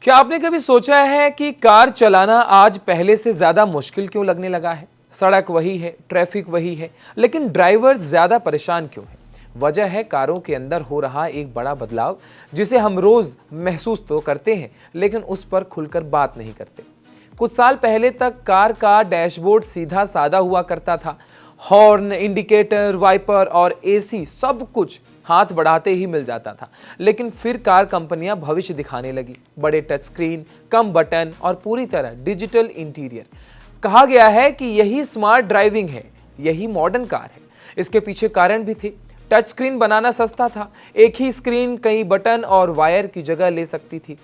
क्या आपने कभी सोचा है कि कार चलाना आज पहले से ज्यादा मुश्किल क्यों लगने लगा है? सड़क वही है, ट्रैफिक वही है, लेकिन ड्राइवर ज्यादा परेशान क्यों है? वजह है कारों के अंदर हो रहा एक बड़ा बदलाव, जिसे हम रोज महसूस तो करते हैं, लेकिन उस पर खुलकर बात नहीं करते। कुछ साल पहले तक कार का डैशबोर्ड सीधा सादा हुआ करता था। हॉर्न, इंडिकेटर, वाइपर और एसी सब कुछ हाथ बढ़ाते ही मिल जाता था। लेकिन फिर कार कंपनियां भविष्य दिखाने लगी। बड़े टच स्क्रीन, कम बटन और पूरी तरह डिजिटल इंटीरियर। कहा गया है कि यही स्मार्ट ड्राइविंग है, यही मॉडर्न कार है। इसके पीछे कारण भी थे। टच स्क्रीन बनाना सस्ता था। एक ही स्क्रीन कई बटन और वायर की जगह ले सकती थी।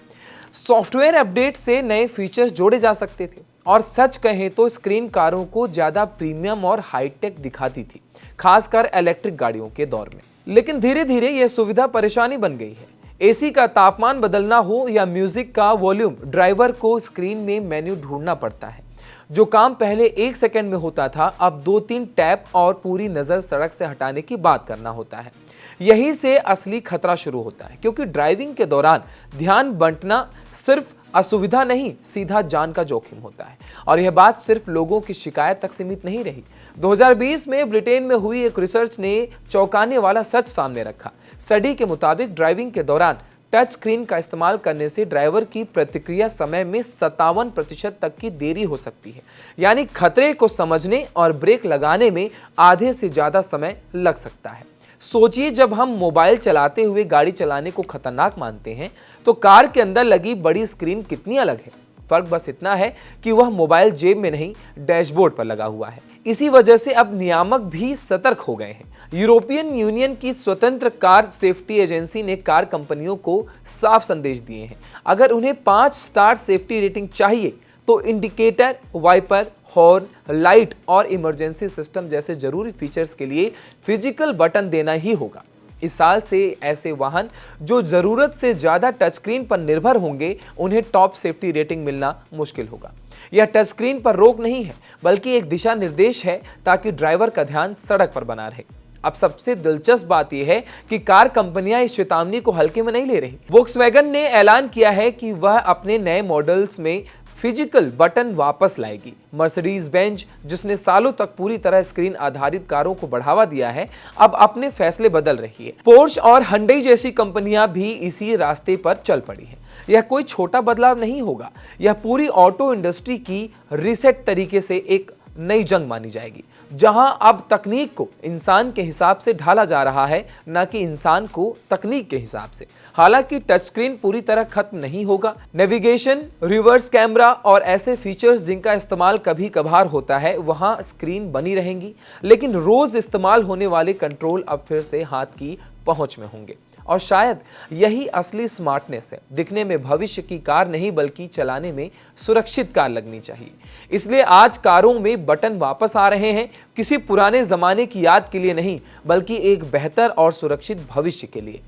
सॉफ्टवेयर अपडेट से नए फीचर्स जोड़े जा सकते थे। और सच कहें तो स्क्रीन कारों को ज्यादा प्रीमियम और हाईटेक दिखाती थी, खासकर इलेक्ट्रिक गाड़ियों के दौर में। लेकिन धीरे धीरे यह सुविधा परेशानी बन गई है। एसी का तापमान बदलना हो या म्यूजिक का वॉल्यूम, ड्राइवर को स्क्रीन में मेन्यू ढूंढना पड़ता है। जो काम पहले 1 सेकंड में होता था, अब 2-3 टैप और पूरी नजर सड़क से हटाने की बात करना होता है। यहीं से असली खतरा शुरू होता है, क्योंकि ड्राइविंग के दौरान ध्यान बंटना सिर्फ असुविधा नहीं, सीधा जान का जोखिम होता है। और यह बात सिर्फ लोगों की शिकायत तक सीमित नहीं रही। 2020 में ब्रिटेन में हुई एक रिसर्च ने चौंकाने वाला सच सामने रखा। स्टडी के मुताबिक ड्राइविंग के दौरान टच स्क्रीन का इस्तेमाल करने से ड्राइवर की प्रतिक्रिया समय में 57% तक की देरी हो सकती है। यानी खतरे को समझने और ब्रेक लगाने में आधे से ज्यादा समय लग सकता है। सोचिए, जब हम मोबाइल चलाते हुए गाड़ी चलाने को खतरनाक मानते हैं, तो कार के अंदर लगी बड़ी स्क्रीन कितनी अलग है। फर्क बस इतना है कि वह मोबाइल जेब में नहीं, डैशबोर्ड पर लगा हुआ है। इसी वजह से अब नियामक भी सतर्क हो गए हैं। यूरोपियन यूनियन की स्वतंत्र कार सेफ्टी एजेंसी ने कार कंपनियों को साफ संदेश दिए हैं। अगर उन्हें 5 स्टार सेफ्टी रेटिंग चाहिए, तो इंडिकेटर, वाइपर, हॉर्न, लाइट और इमरजेंसी सिस्टम जैसे जरूरी फीचर्स के लिए फिजिकल बटन देना ही होगा। इस साल से ऐसे वाहन जो जरूरत से ज्यादा टच स्क्रीन पर निर्भर होंगे, उन्हें टॉप सेफ्टी रेटिंग मिलना मुश्किल होगा। यह टच स्क्रीन पर रोक नहीं है, बल्कि एक दिशा निर्देश है, ताकि ड्राइवर का ध्यान सड़क पर बना रहे। अब सबसे दिलचस्प बात यह है कि कार कंपनियां इस चेतावनी को हल्के में नहीं ले रही। वोक्सवैगन ने ऐलान किया है कि वह अपने नए मॉडल्स में फिजिकल बटन वापस लाएगी। मर्सिडीज बेंज, जिसने सालों तक पूरी तरह स्क्रीन आधारित कारों को बढ़ावा दिया है, अब अपने फैसले बदल रही है। पोर्श और हंडई जैसी कंपनियां भी इसी रास्ते पर चल पड़ी हैं। यह कोई छोटा बदलाव नहीं होगा, यह पूरी ऑटो इंडस्ट्री की रीसेट तरीके से एक नई जंग मानी जाएगी, जहां अब तकनीक को इंसान के हिसाब से ढाला जा रहा है, न कि इंसान को तकनीक के हिसाब से। हालांकि टच स्क्रीन पूरी तरह खत्म नहीं होगा। नेविगेशन, रिवर्स कैमरा और ऐसे फीचर्स जिनका इस्तेमाल कभी कभार होता है, वहां स्क्रीन बनी रहेंगी। लेकिन रोज इस्तेमाल होने वाले कंट्रोल अब फिर से हाथ की पहुंच में होंगे। और शायद यही असली स्मार्टनेस है। दिखने में भविष्य की कार नहीं, बल्कि चलाने में सुरक्षित कार लगनी चाहिए। इसलिए आज कारों में बटन वापस आ रहे हैं, किसी पुराने जमाने की याद के लिए नहीं, बल्कि एक बेहतर और सुरक्षित भविष्य के लिए।